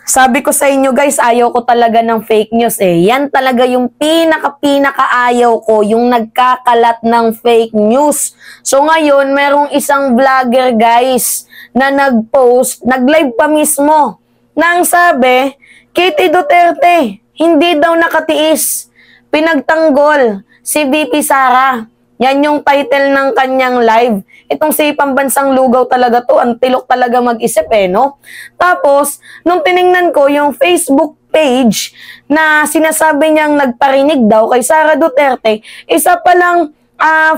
Sabi ko sa inyo guys, ayaw ko talaga ng fake news eh. Yan talaga yung pinaka-ayaw ko, yung nagkakalat ng fake news. So ngayon, merong isang vlogger guys na nag-post, nag-live pa mismo, nang sabi, Kitty Duterte, hindi daw nakatiis, pinagtanggol si VP Sara. Yan yung title ng kanyang live. Itong si Pambansang Lugaw talaga to, ang tilok talaga mag-isip eh, no? Tapos, nung tiningnan ko yung Facebook page na sinasabi niyang nagparinig daw kay Sara Duterte, isa palang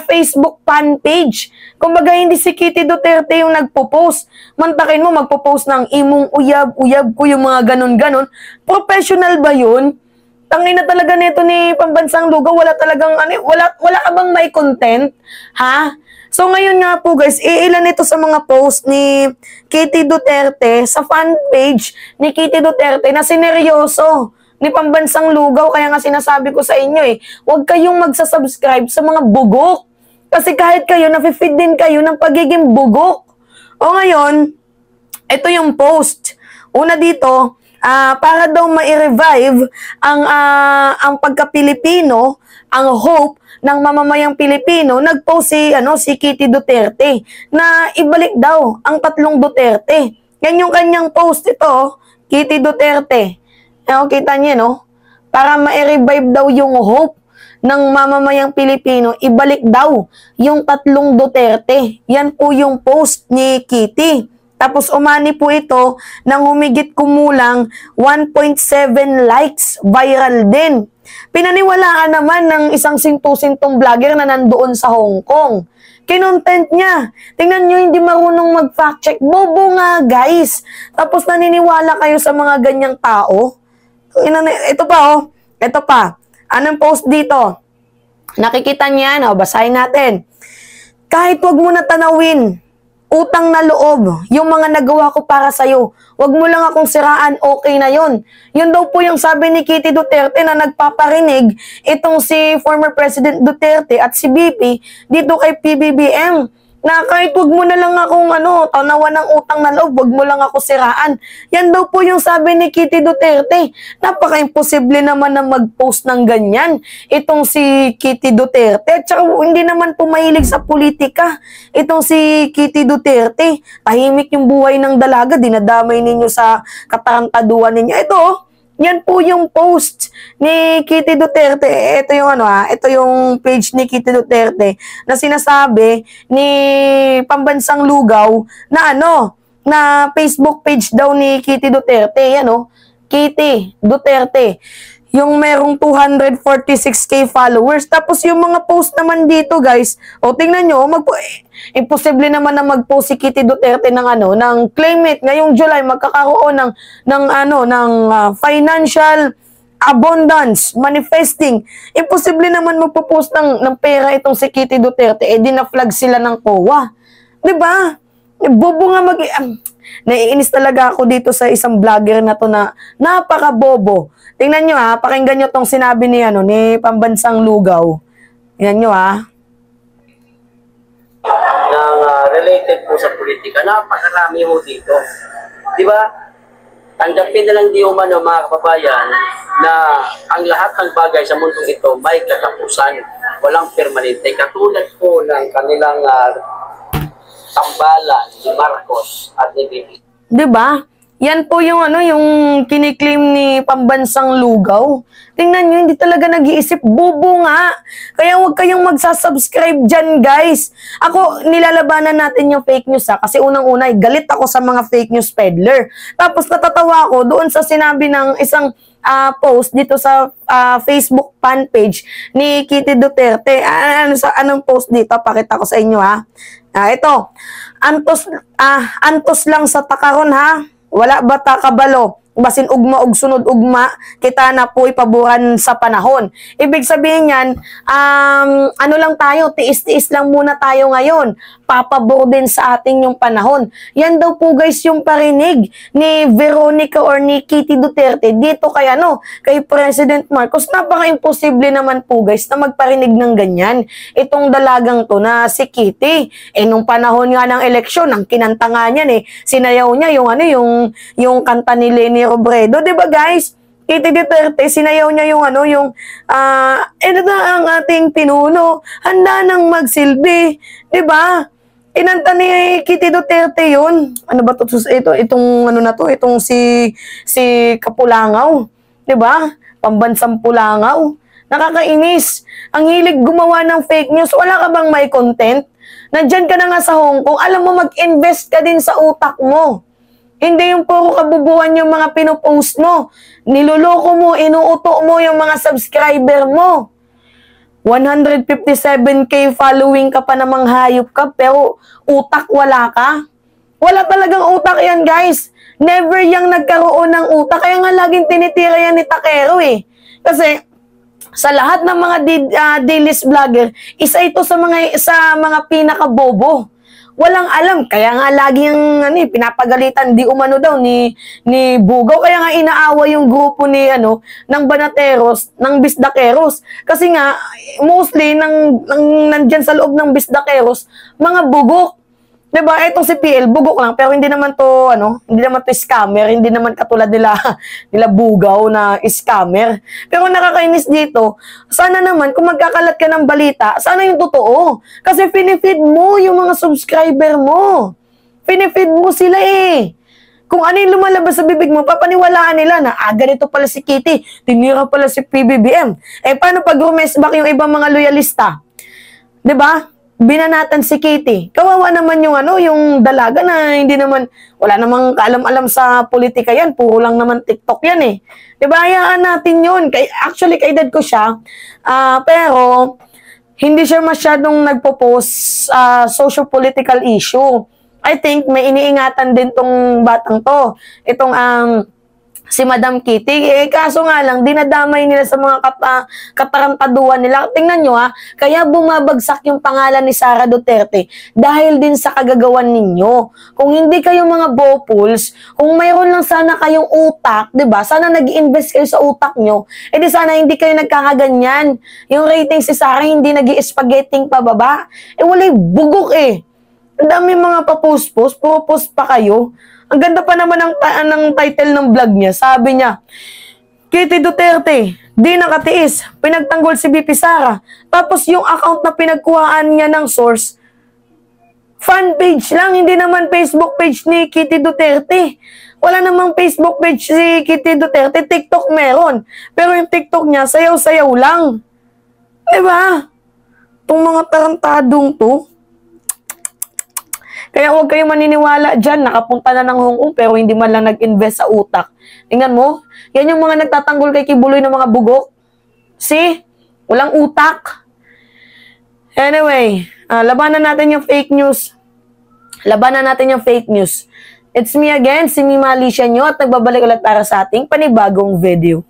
Facebook fan page. Kumbaga, hindi si Kitty Duterte yung nagpo-post. Mantakin mo, magpo-post ng imong uyab ko, yung mga ganon-ganon. Professional ba yun? Tangina talaga nito ni Pambansang Lugaw, wala talagang wala ka bang may content, ha? So ngayon nga po guys, iilan ito sa mga post ni Kitty Duterte sa fan page ni Kitty Duterte na sineryoso ni Pambansang Lugaw. Kaya nga sinasabi ko sa inyo eh, huwag kayong magsasubscribe sa mga bugok. Kasi kahit kayo, nafe-feed din kayo ng pagiging bugok. O ngayon, ito yung post. Una dito, para daw ma-revive ang pagka-Pilipino, ang hope ng mamamayang Pilipino, nag-post si Kitty Duterte na ibalik daw ang 3 Duterte. Yan yung kanyang post ito, Kitty Duterte. Kita niyo, no? Para ma-revive daw yung hope ng mamamayang Pilipino, ibalik daw yung 3 Duterte. Yan po yung post ni Kitty. Tapos umani po ito ng humigit kumulang 1.7 likes, viral din. Pinaniwalaan naman ng isang sintong vlogger na nandoon sa Hong Kong. Kinontent niya. Tingnan nyo, hindi marunong mag-fact check. Bobo nga guys. Tapos naniniwala kayo sa mga ganyang tao. Ito pa oh. Ito pa. Anong post dito? Nakikita niya, basahin natin. Kahit wag mo na tanawin, utang na loob, yung mga nagawa ko para sa'yo. Huwag mo lang akong siraan, okay na yon. Yun daw po yung sabi ni Kitty Duterte na nagpaparinig itong si former President Duterte at si BP dito kay PBBM. Na kahit wag mo na lang akong tanawan ng utang na loob, wag mo lang ako siraan. Yan daw po yung sabi ni Kitty Duterte. Napaka-imposible naman na mag-post ng ganyan. Itong si Kitty Duterte. Tsaka hindi naman po mahilig sa politika. Itong si Kitty Duterte. Tahimik yung buhay ng dalaga. Dinadamay ninyo sa katarantaduan ninyo. Ito, yan po yung post ni Kitty Duterte. Ito yung ito yung page ni Kitty Duterte na sinasabi ni Pambansang Lugaw na na Facebook page daw ni Kitty Duterte. Yan Kitty Duterte. Yung merong 246k followers. Tapos yung mga post naman dito, guys, tingnan nyo, imposible naman na mag-post si Kitty Duterte ng ng claim it ngayong July magkakaroon ng financial abundance, manifesting. Imposible naman magpo-post ng pera itong si Kitty Duterte, na-flag sila ng COA. 'Di ba? Bobo nga naiinis talaga ako dito sa isang vlogger na to na napaka-bobo. Tingnan nyo pakinggan nyo tong sinabi ni Pambansang Lugaw. Tingnan nyo related po sa politika, napakarami ho dito. Di ba? Tanggapin na lang di umano mga kababayan na ang lahat ng bagay sa mundong ito may katapusan. Walang permanente. Katulad po ng kanilang tambalan ni Marcos at ni Bibi. Diba? Yan po yung yung kiniklaim ni Pambansang Lugaw. Tingnan nyo, hindi talaga nag-iisip. Bobo nga. Kaya huwag kayong magsasubscribe dyan, guys. Ako, nilalabanan natin yung fake news kasi unang-una, galit ako sa mga fake news peddler. Tapos natatawa ako doon sa sinabi ng isang post dito sa Facebook fan page ni Kitty Duterte. Anong post dito? Pakita ko sa inyo ito. Antos lang sa takaron Wala bata kabalo. Basin ugma og sunod ugma, kita na po ipabuhan sa panahon. Ibig sabihin yan, lang tayo, tiis-tiis lang muna tayo ngayon. Papabor din sa ating yung panahon. Yan daw po guys yung parinig ni Veronica or ni Kitty Duterte dito kay kay President Marcos. Napaka-imposible naman po guys na magparinig ng ganyan. Itong dalagang to na si Kitty. Nung panahon nga ng eleksyon, ang kinanta nga niyan sinayaw niya yung kanta ni Leni Robredo. Diba guys? Kitty Duterte, sinayaw niya yung ito na ang ating pinuno, handa nang magsilbi. Diba? Inanta ni Kitty Duterte yun. Ano ba to? Itong si Kapulangaw. Diba? Pambansang Pulangaw. Nakakainis. Ang hilig gumawa ng fake news. Wala ka bang may content? Nandyan ka na nga sa Hong Kong. Alam mo, mag-invest ka din sa utak mo. Hindi yung puro kabubuhan yung mga pinopost mo. Niloloko mo, inuuto mo yung mga subscriber mo. 157K following ka pa namang hayop ka, pero utak wala ka. Wala talagang utak yan, guys. Never yang nagkaroon ng utak. Kaya nga laging tinitira yan ni Takero eh. Kasi sa lahat ng mga dailies vlogger, isa ito sa mga pinakabobo. Walang alam. Kaya nga lagi yung pinapagalitan di umano daw ni Bugaw. Kaya nga inaawa yung grupo ng Banateros, ng Bisdakeros. Kasi nga mostly nandyan sa loob ng Bisdakeros, mga bugok. Diba? Itong si PL, bugok lang, pero hindi naman to scammer, hindi naman katulad nila Bugaw na scammer. Pero nakakainis dito, sana naman, kung magkakalat ka ng balita, sana yung totoo. Kasi pinifeed mo yung mga subscriber mo. Pinifeed mo sila eh. Kung ano yung lumalabas sa bibig mo, papaniwalaan nila na, ganito pala si Kitty, tinira pala si PBBM. Eh, paano pag rumesback yung ibang mga loyalista? Diba? Binanatan si Kitty. Kawawa naman yung dalaga na wala namang kaalam-alam sa politika yan. Puro lang naman TikTok yan eh. Diba? Hayaan natin yun. Actually, kaedad ko siya. Pero, hindi siya masyadong nagpo-post socio-political issue. I think may iniingatan din tong batang to. Itong si Madam Kitty. Kaso nga lang, dinadamay nila sa mga katarantaduan nila. Tingnan nyo kaya bumabagsak yung pangalan ni Sara Duterte dahil din sa kagagawan ninyo. Kung hindi kayo mga bopuls, kung mayroon lang sana kayong utak, diba? Sana nag-invest kayo sa utak nyo. Di sana hindi kayo nagkakaganyan. Yung rating si Sara hindi nag-i-spaghetting pababa. Wala'y bugok eh. Ang dami mga pa-post-post, post pa kayo. Ang ganda pa naman ng title ng vlog niya. Sabi niya, Kitty Duterte, di nakatiis, pinagtanggol si BP Sara. Tapos yung account na pinagkuhaan niya ng source, fan page lang, hindi naman Facebook page ni Kitty Duterte. Wala namang Facebook page si Kitty Duterte, TikTok meron. Pero yung TikTok niya, sayaw-sayaw lang. Diba? Itong mga tarantadong to. Kaya huwag kayong maniniwala dyan, nakapunta na ng Hong Kong pero hindi man lang nag-invest sa utak. Tingnan mo, yan yung mga nagtatanggol kay Kibuloy ng mga bugok. See? Walang utak. Anyway, labanan natin yung fake news. Labanan natin yung fake news. It's me again, si Mima Alicia nyo at nagbabalik ulit para sa ating panibagong video.